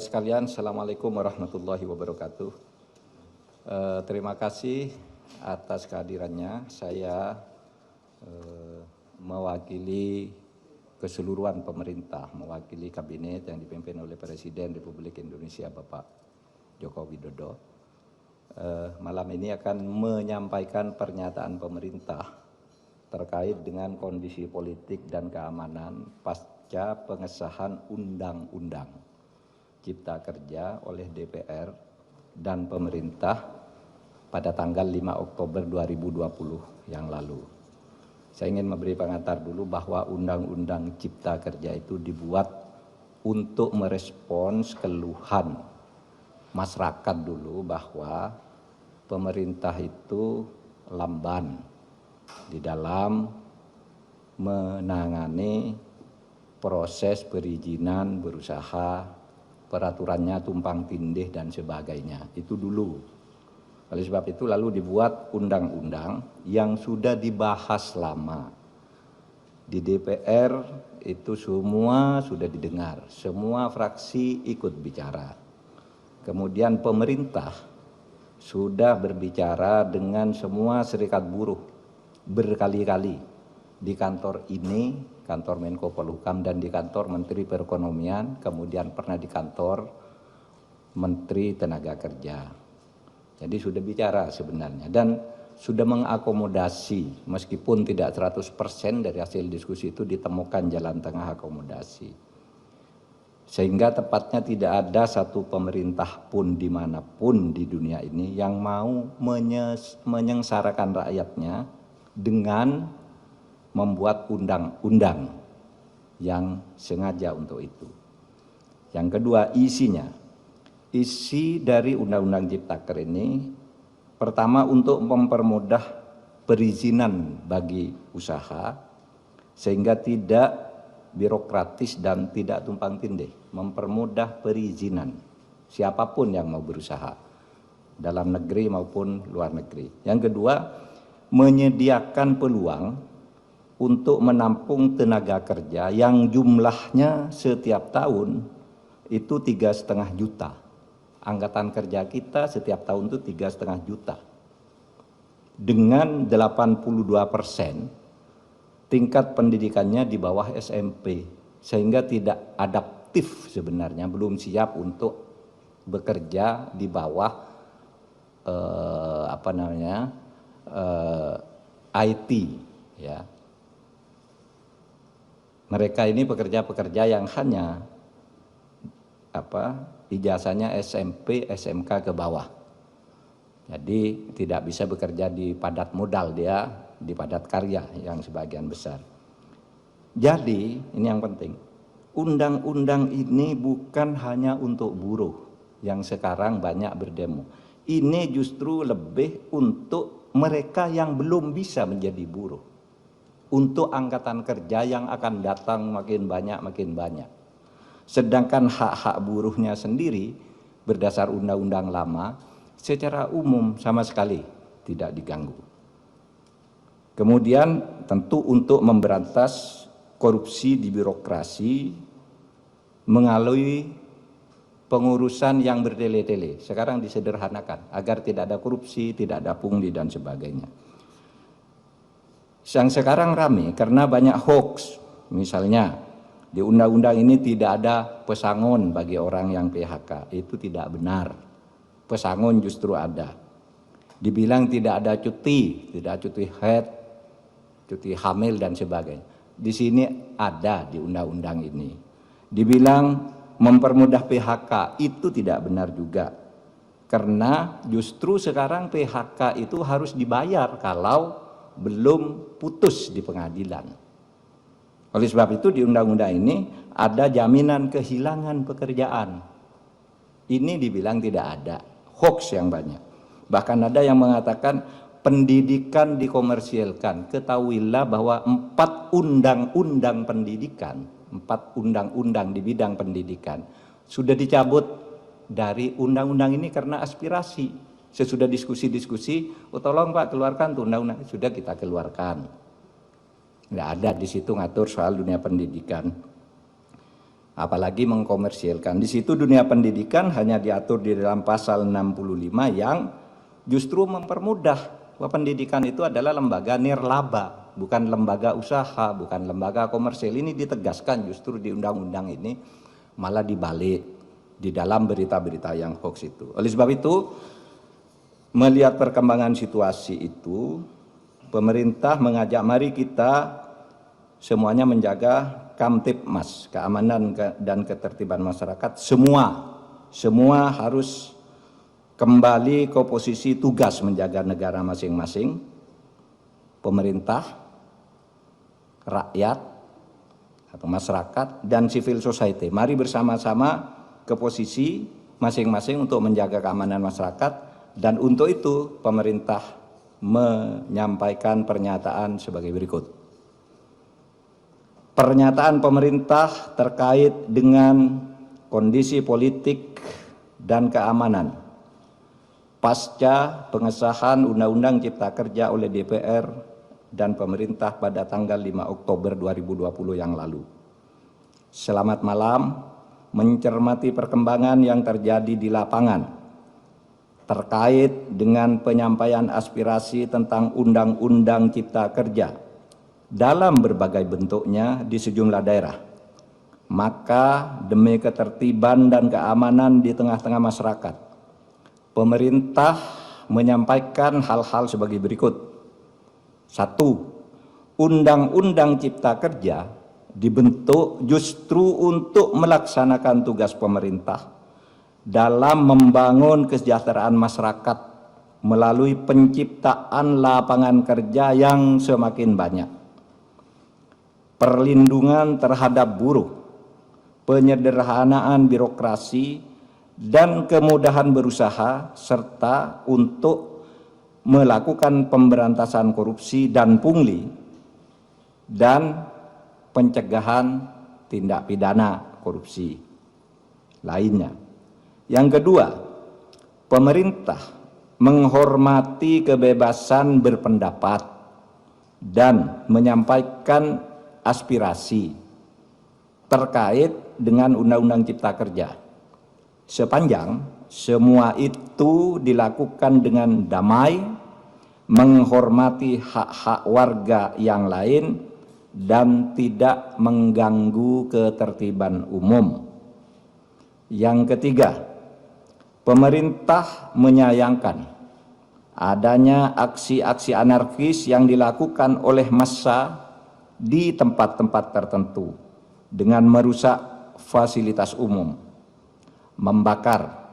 sekalian, Assalamualaikum warahmatullahi wabarakatuh. Terima kasih atas kehadirannya. Saya mewakili keseluruhan pemerintah, mewakili kabinet yang dipimpin oleh Presiden Republik Indonesia Bapak Joko Widodo. Malam ini akan menyampaikan pernyataan pemerintah terkait dengan kondisi politik dan keamanan pasca pengesahan Undang-Undang Cipta Kerja oleh DPR dan pemerintah pada tanggal 5 Oktober 2020 yang lalu. Saya ingin memberi pengantar dulu bahwa Undang-Undang Cipta Kerja itu dibuat untuk merespons keluhan masyarakat dulu bahwa pemerintah itu lamban di dalam menangani proses perizinan berusaha, peraturannya tumpang tindih dan sebagainya. Itu dulu. Oleh sebab itu lalu dibuat undang-undang yang sudah dibahas lama. Di DPR itu semua sudah didengar, semua fraksi ikut bicara. Kemudian pemerintah sudah berbicara dengan semua serikat buruh berkali-kali di kantor ini, kantor Menko Polhukam, dan di kantor Menteri Perekonomian, kemudian pernah di kantor Menteri Tenaga Kerja. Jadi sudah bicara sebenarnya dan sudah mengakomodasi, meskipun tidak 100% dari hasil diskusi itu ditemukan jalan tengah akomodasi. Sehingga tepatnya tidak ada satu pemerintah pun dimanapun di dunia ini yang mau menyengsarakan rakyatnya dengan membuat undang-undang yang sengaja untuk itu. Yang kedua, isinya. Isi dari Undang-Undang Cipta Kerja ini pertama untuk mempermudah perizinan bagi usaha sehingga tidak birokratis dan tidak tumpang tindih, mempermudah perizinan siapapun yang mau berusaha dalam negeri maupun luar negeri. Yang kedua, menyediakan peluang untuk menampung tenaga kerja yang jumlahnya setiap tahun itu 3,5 juta. Angkatan kerja kita setiap tahun itu 3,5 juta. Dengan 82% tingkat pendidikannya di bawah SMP, sehingga tidak adaptif sebenarnya, belum siap untuk bekerja di bawah IT, ya. Mereka ini pekerja-pekerja yang hanya ijazahnya SMP, SMK ke bawah. Jadi tidak bisa bekerja di padat modal, dia di padat karya yang sebagian besar. Jadi ini yang penting, undang-undang ini bukan hanya untuk buruh yang sekarang banyak berdemo. Ini justru lebih untuk mereka yang belum bisa menjadi buruh. Untuk angkatan kerja yang akan datang makin banyak. Sedangkan hak-hak buruhnya sendiri berdasar undang-undang lama secara umum sama sekali tidak diganggu. Kemudian tentu untuk memberantas korupsi di birokrasi melalui pengurusan yang bertele-tele. Sekarang disederhanakan agar tidak ada korupsi, tidak ada pungli dan sebagainya. Yang sekarang ramai karena banyak hoax, misalnya di undang-undang ini tidak ada pesangon bagi orang yang PHK. Itu tidak benar. Pesangon justru ada. Dibilang tidak ada cuti, tidak cuti haid, cuti hamil dan sebagainya. Di sini ada di undang-undang ini. Dibilang mempermudah PHK, itu tidak benar juga. Karena justru sekarang PHK itu harus dibayar kalau belum putus di pengadilan. Oleh sebab itu di undang-undang ini ada jaminan kehilangan pekerjaan. Ini dibilang tidak ada, hoax yang banyak. Bahkan ada yang mengatakan pendidikan dikomersialkan. Ketahuilah bahwa 4 undang-undang pendidikan, 4 undang-undang di bidang pendidikan sudah dicabut dari undang-undang ini karena aspirasi. Sesudah diskusi-diskusi, oh tolong Pak keluarkan tuh undang-undang, sudah kita keluarkan. Nggak ada di situ ngatur soal dunia pendidikan. apalagi mengkomersialkan. Di situ dunia pendidikan hanya diatur di dalam pasal 65 yang justru mempermudah bahwa pendidikan itu adalah lembaga nirlaba, bukan lembaga usaha, bukan lembaga komersil. Ini ditegaskan justru di undang-undang ini, malah dibalik di dalam berita-berita yang hoax itu. Oleh sebab itu, melihat perkembangan situasi itu, pemerintah mengajak mari kita semuanya menjaga Kamtibmas, keamanan dan ketertiban masyarakat, semua harus kembali ke posisi tugas menjaga negara masing-masing, pemerintah, rakyat atau masyarakat, dan civil society. Mari bersama-sama ke posisi masing-masing untuk menjaga keamanan masyarakat, dan untuk itu pemerintah menyampaikan pernyataan sebagai berikut. Pernyataan pemerintah terkait dengan kondisi politik dan keamanan pasca pengesahan Undang-Undang Cipta Kerja oleh DPR dan pemerintah pada tanggal 5 Oktober 2020 yang lalu. Selamat malam, mencermati perkembangan yang terjadi di lapangan terkait dengan penyampaian aspirasi tentang Undang-Undang Cipta Kerja dalam berbagai bentuknya di sejumlah daerah. Maka demi ketertiban dan keamanan di tengah-tengah masyarakat, pemerintah menyampaikan hal-hal sebagai berikut. 1. Undang-Undang Cipta Kerja dibentuk justru untuk melaksanakan tugas pemerintah dalam membangun kesejahteraan masyarakat melalui penciptaan lapangan kerja yang semakin banyak, perlindungan terhadap buruh, penyederhanaan birokrasi, dan kemudahan berusaha, serta untuk melakukan pemberantasan korupsi dan pungli, dan pencegahan tindak pidana korupsi lainnya. Yang kedua, pemerintah menghormati kebebasan berpendapat dan menyampaikan aspirasi terkait dengan Undang-Undang Cipta Kerja, sepanjang semua itu dilakukan dengan damai, menghormati hak-hak warga yang lain, dan tidak mengganggu ketertiban umum. Yang ketiga, pemerintah menyayangkan adanya aksi-aksi anarkis yang dilakukan oleh massa di tempat-tempat tertentu dengan merusak fasilitas umum, membakar,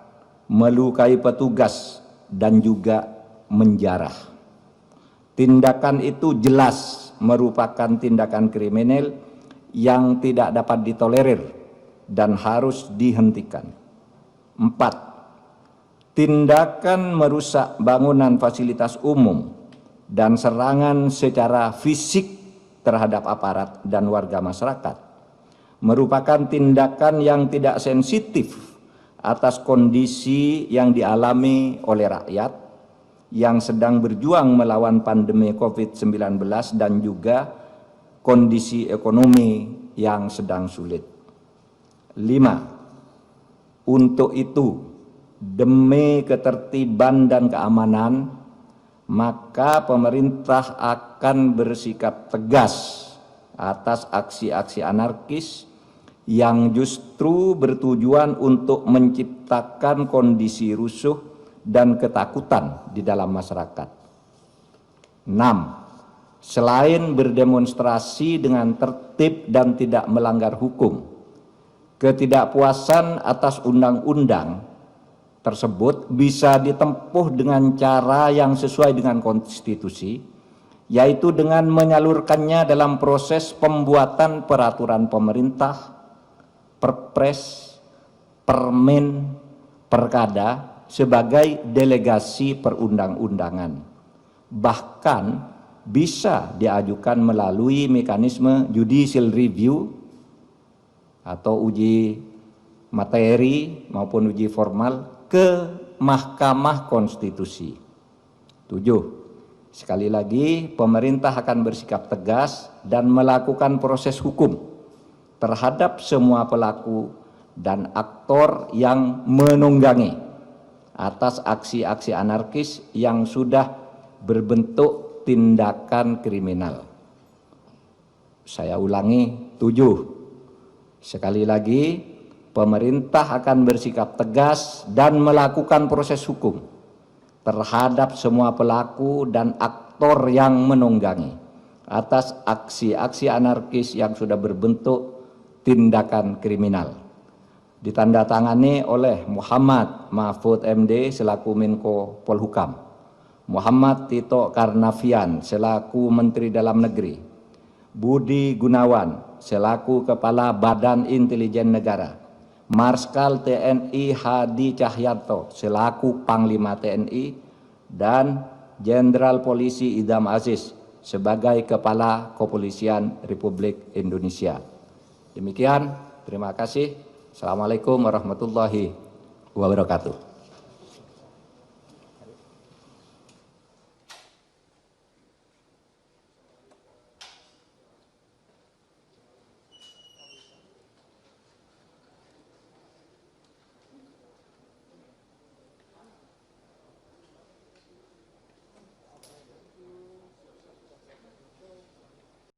melukai petugas, dan juga menjarah. Tindakan itu jelas merupakan tindakan kriminal yang tidak dapat ditolerir dan harus dihentikan. 4. Tindakan merusak bangunan fasilitas umum dan serangan secara fisik terhadap aparat dan warga masyarakat merupakan tindakan yang tidak sensitif atas kondisi yang dialami oleh rakyat yang sedang berjuang melawan pandemi COVID-19 dan juga kondisi ekonomi yang sedang sulit. 5. Untuk itu, demi ketertiban dan keamanan, maka pemerintah akan bersikap tegas atas aksi-aksi anarkis yang justru bertujuan untuk menciptakan kondisi rusuh dan ketakutan di dalam masyarakat. 6. Selain berdemonstrasi dengan tertib dan tidak melanggar hukum, ketidakpuasan atas undang-undang tersebut bisa ditempuh dengan cara yang sesuai dengan konstitusi, yaitu dengan menyalurkannya dalam proses pembuatan peraturan pemerintah, perpres, permen, perkada sebagai delegasi perundang-undangan. Bahkan bisa diajukan melalui mekanisme judicial review atau uji materi maupun uji formal ke Mahkamah Konstitusi. 7. Sekali lagi, pemerintah akan bersikap tegas dan melakukan proses hukum terhadap semua pelaku dan aktor yang menunggangi atas aksi-aksi anarkis yang sudah berbentuk tindakan kriminal. Saya ulangi, 7. Sekali lagi, pemerintah akan bersikap tegas dan melakukan proses hukum terhadap semua pelaku dan aktor yang menunggangi atas aksi-aksi anarkis yang sudah berbentuk tindakan kriminal. Ditandatangani oleh Muhammad Mahfud MD selaku Menko Polhukam, Muhammad Tito Karnavian selaku Menteri Dalam Negeri, Budi Gunawan selaku Kepala Badan Intelijen Negara, Marskal TNI Hadi Cahyanto selaku Panglima TNI, dan Jenderal Polisi Idham Aziz sebagai Kepala Kepolisian Republik Indonesia. Demikian, terima kasih. Assalamualaikum warahmatullahi wabarakatuh.